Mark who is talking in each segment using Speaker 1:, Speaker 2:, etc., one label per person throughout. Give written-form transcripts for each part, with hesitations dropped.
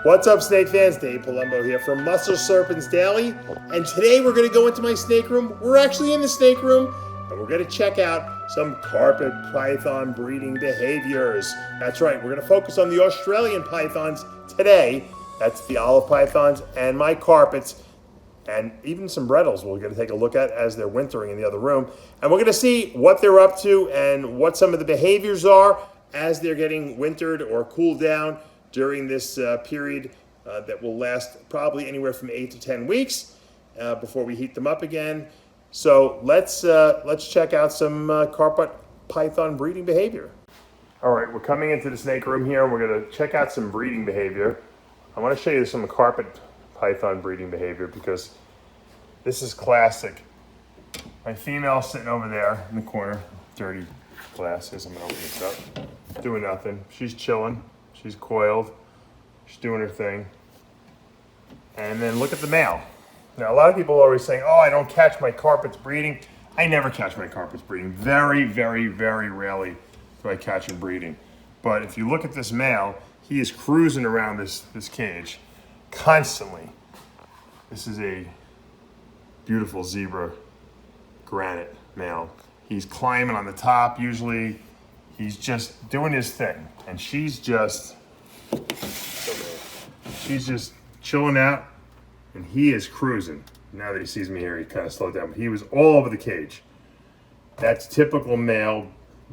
Speaker 1: What's up, snake fans? Dave Palumbo here from Muscle Serpents Daily, and today we're going to go into my snake room. We're actually in the snake room, and we're going to check out some carpet python breeding behaviors. That's right, we're going to focus on the Australian pythons today. That's the olive pythons and my carpets, and even some BREDL'S we're going to take a look at as they're wintering in the other room. And we're going to see what they're up to and what some of the behaviors are as they're getting wintered or cooled down during this period that will last probably anywhere from 8 to 10 weeks before we heat them up again. So let's check out some carpet python breeding behavior. All right, we're coming into the snake room here, and we're going to check out some breeding behavior. I want to show you some carpet python breeding behavior because this is classic. My female's sitting over there in the corner, dirty glasses. I'm going to open this up. Doing nothing. She's chilling. She's coiled. She's doing her thing. And then look at the male. Now, a lot of people are always saying, oh, I don't catch my carpets breeding. I never catch my carpets breeding. Very, very, very rarely do I catch them breeding. But if you look at this male, he is cruising around this cage constantly. This is a beautiful zebra granite male. He's climbing on the top usually. He's just doing his thing. And she's just chilling out, and he is cruising. Now that he sees me here, he kind of slowed down, but he was all over the cage. That's typical male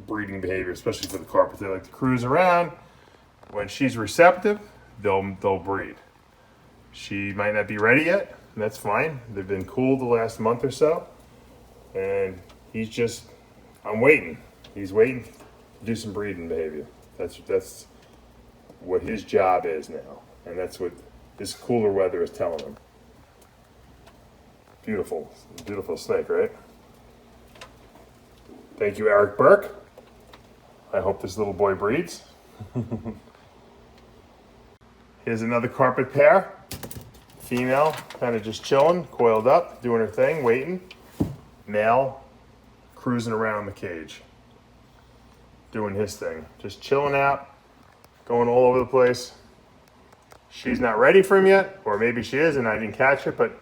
Speaker 1: breeding behavior, especially for the carpets. They like to cruise around. When she's receptive, they'll breed. She might not be ready yet, and that's fine. They've been cool the last month or so, and he's just, I'm waiting. He's waiting to do some breeding behavior. That's what his job is now, and that's what this cooler weather is telling him. Beautiful, beautiful snake, right? Thank you, Eric Burke. I hope this little boy breeds. Here's another carpet pair. Female, kind of just chilling, coiled up, doing her thing, waiting. Male, cruising around the cage, doing his thing, just chilling out, going all over the place. She's not ready for him yet, or maybe she is and I didn't catch it, but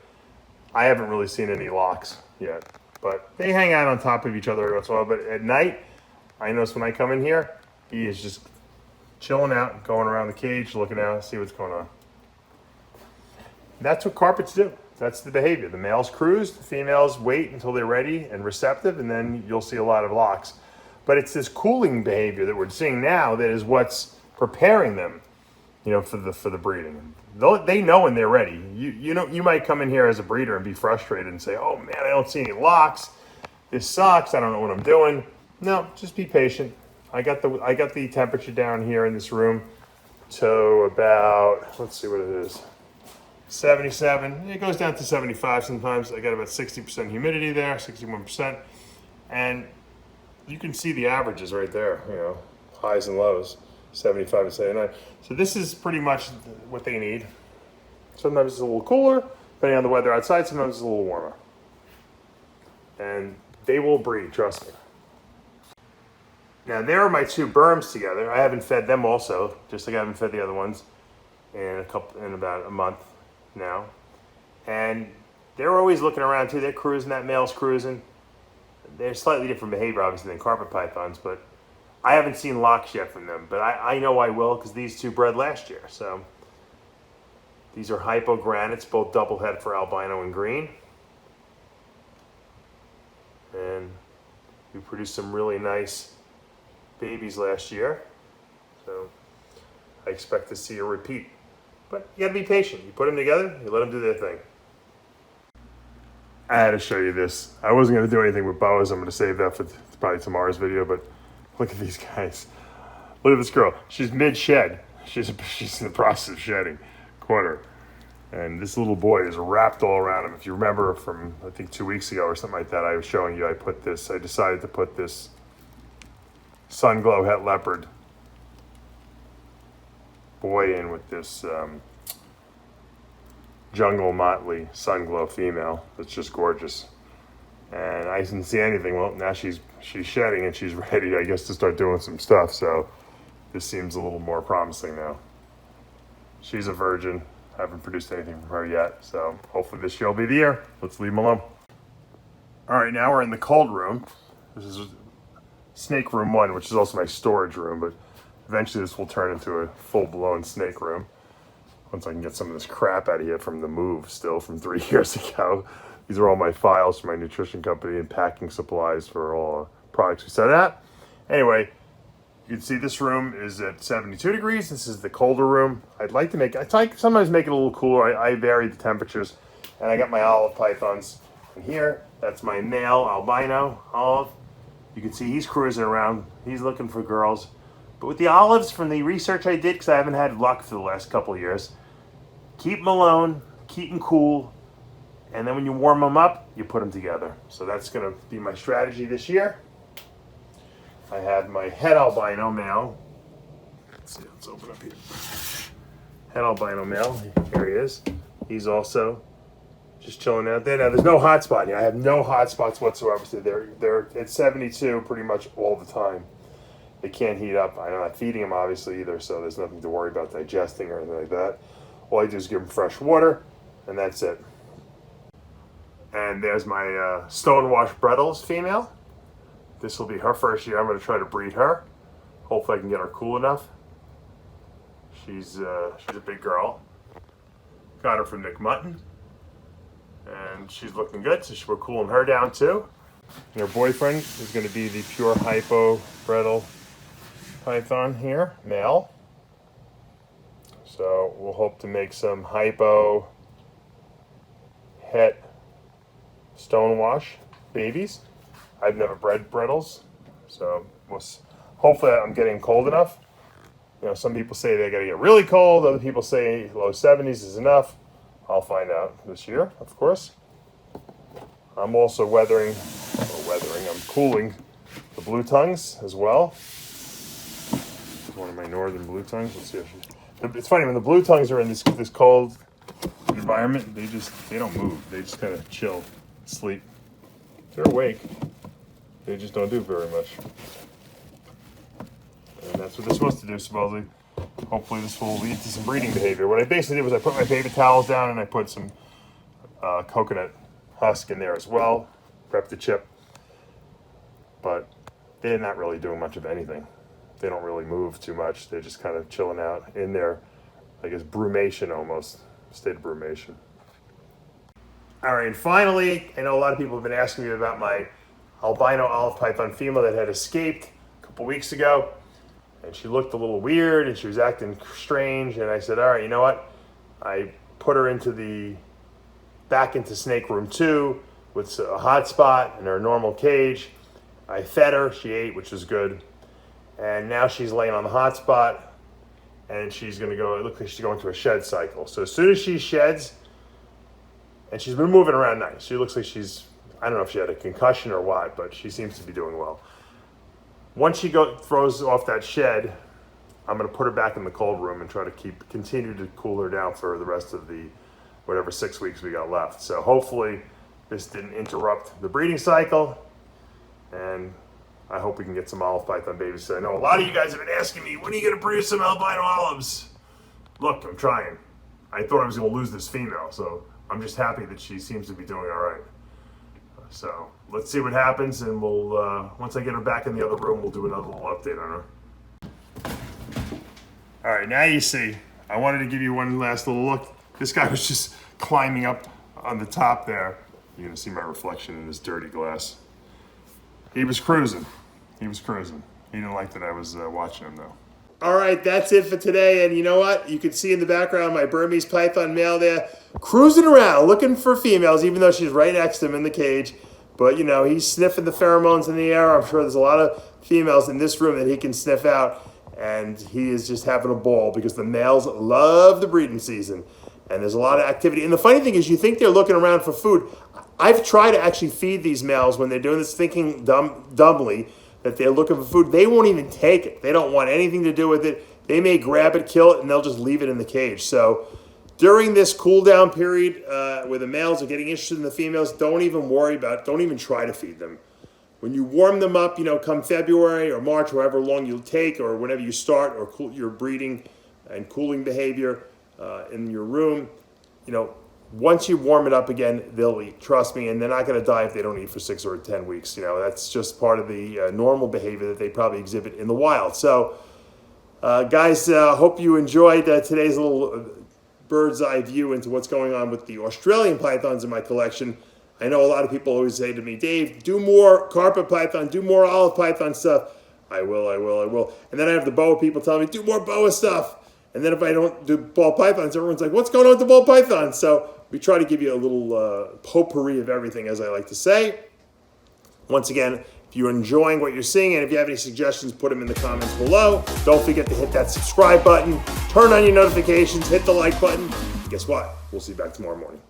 Speaker 1: I haven't really seen any locks yet. But they hang out on top of each other every once in a while. But at night, I notice when I come in here, he is just chilling out, going around the cage, looking out, see what's going on. That's what carpets do. That's the behavior. The males cruise, the females wait until they're ready and receptive, and then you'll see a lot of locks. But it's this cooling behavior that we're seeing now that is what's preparing them, for the breeding. They know when they're ready. You might come in here as a breeder and be frustrated and say, "Oh man, I don't see any locks. This sucks. I don't know what I'm doing." No, just be patient. I got the temperature down here in this room to about, let's see what it is, 77. It goes down to 75 sometimes. I got about 60% humidity there, 61%, and you can see the averages right there. Highs and lows. 75 to 79. So this is pretty much what they need. Sometimes it's a little cooler, depending on the weather outside. Sometimes it's a little warmer. And they will breed, trust me. Now there are my two berms together. I haven't fed them also, just like I haven't fed the other ones in about a month now. And they're always looking around too. They're cruising, that male's cruising. They're slightly different behavior, obviously, than carpet pythons, but I haven't seen locks yet from them, but I know I will because these two bred last year. So these are hypogranites, both double head for albino and green. And we produced some really nice babies last year. So I expect to see a repeat. But you gotta be patient. You put them together, you let them do their thing. I had to show you this. I wasn't gonna do anything with boas. I'm gonna save that for probably tomorrow's video, but look at these guys. Look at this girl. She's mid-shed. She's in the process of shedding. Quarter. And this little boy is wrapped all around him. If you remember from, I think 2 weeks ago or something like that, I was showing you, I decided to put this sun glow het leopard boy in with this jungle motley sun glow female. That's just gorgeous. And I didn't see anything. Well, now she's shedding and she's ready, I guess, to start doing some stuff. So this seems a little more promising now. She's a virgin. I haven't produced anything from her yet, so hopefully this year will be the year. Let's leave them alone. All right, now we're in the cold room. This is snake room 1, which is also my storage room, but eventually this will turn into a full-blown snake room once I can get some of this crap out of here from the move still from 3 years ago. These are all my files for my nutrition company and packing supplies for all products we set at. Anyway, you can see this room is at 72 degrees. This is the colder room. I sometimes make it a little cooler. I vary the temperatures. And I got my olive pythons in here. That's my male albino olive. You can see he's cruising around. He's looking for girls. But with the olives, from the research I did, because I haven't had luck for the last couple of years, keep them alone, keep them cool, and then when you warm them up, you put them together. So that's going to be my strategy this year. I have my head albino male. Let's see, let's open up here. Head albino male, here he is. He's also just chilling out there. Now there's no hot spot here. I have no hot spots whatsoever. So they're at 72 pretty much all the time. They can't heat up. I'm not feeding them obviously either, so there's nothing to worry about digesting or anything like that. All I do is give them fresh water, and that's it. And there's my Stonewash BREDL'S female. This will be her first year. I'm going to try to breed her. Hopefully I can get her cool enough. She's a big girl. Got her from Nick Mutton. And she's looking good, so we're cooling her down too. And her boyfriend is going to be the pure hypo BREDL python here, male. So we'll hope to make some hypo het Stonewash babies. I've never bred BREDL'S, so hopefully I'm getting cold enough. You know, some people say they gotta get really cold, other people say low 70s is enough. I'll find out this year, of course. I'm also I'm cooling the blue tongues as well. One of my northern blue tongues. Let's see if it's funny when the blue tongues are in this cold environment, they don't move. They just kind of chill, sleep. They're awake. They just don't do very much. And that's what they're supposed to do, supposedly. Hopefully this will lead to some breeding behavior. What I basically did was I put my paper towels down and I put some coconut husk in there as well. Prep the chip. But they're not really doing much of anything. They don't really move too much. They're just kind of chilling out in their, I guess, brumation almost. State of brumation. All right, and finally, I know a lot of people have been asking me about my albino olive python female that had escaped a couple weeks ago. And she looked a little weird and she was acting strange. And I said, all right, you know what? I put her back into snake room 2 with a hot spot in her normal cage. I fed her, she ate, which was good. And now she's laying on the hot spot and she's gonna go, it looks like she's going through a shed cycle. So as soon as she sheds, and she's been moving around nice. She looks like I don't know if she had a concussion or what, but she seems to be doing well. Once she throws off that shed, I'm gonna put her back in the cold room and try to continue to cool her down for the rest of the whatever 6 weeks we got left. So hopefully this didn't interrupt the breeding cycle, and I hope we can get some olive python babies. So I know a lot of you guys have been asking me, when are you gonna produce some albino olives? Look, I'm trying. I thought I was gonna lose this female, so I'm just happy that she seems to be doing all right. So let's see what happens, and we'll once I get her back in the other room, we'll do another little update on her. All right, now you see. I wanted to give you one last little look. This guy was just climbing up on the top there. You're gonna see my reflection in this dirty glass. He was cruising. He didn't like that I was watching him though. All right, that's it for today. And you know what? You can see in the background my Burmese python male there cruising around looking for females, even though she's right next to him in the cage. But, you know, he's sniffing the pheromones in the air. I'm sure there's a lot of females in this room that he can sniff out. And he is just having a ball because the males love the breeding season. And there's a lot of activity. And the funny thing is you think they're looking around for food. I've tried to actually feed these males when they're doing this, thinking dumbly that they're looking for food. They won't even take it. They don't want anything to do with it. They may grab it, kill it, and they'll just leave it in the cage. So during this cool down period where the males are getting interested in the females, don't even worry about it. Don't even try to feed them. When you warm them up, you know, come February or March, however long you'll take, or whenever you start or your breeding and cooling behavior, in your room, once you warm it up again, they'll eat. Trust me, and they're not going to die if they don't eat for 6 or 10 weeks. That's just part of the normal behavior that they probably exhibit in the wild. So, guys, hope you enjoyed today's little bird's eye view into what's going on with the Australian pythons in my collection. I know a lot of people always say to me, Dave, do more carpet python, do more olive python stuff. I will. And then I have the boa people telling me, do more boa stuff. And then if I don't do ball pythons, everyone's like, what's going on with the ball pythons? So we try to give you a little potpourri of everything, as I like to say. Once again, if you're enjoying what you're seeing and if you have any suggestions, put them in the comments below. Don't forget to hit that subscribe button, turn on your notifications, hit the like button. Guess what? We'll see you back tomorrow morning.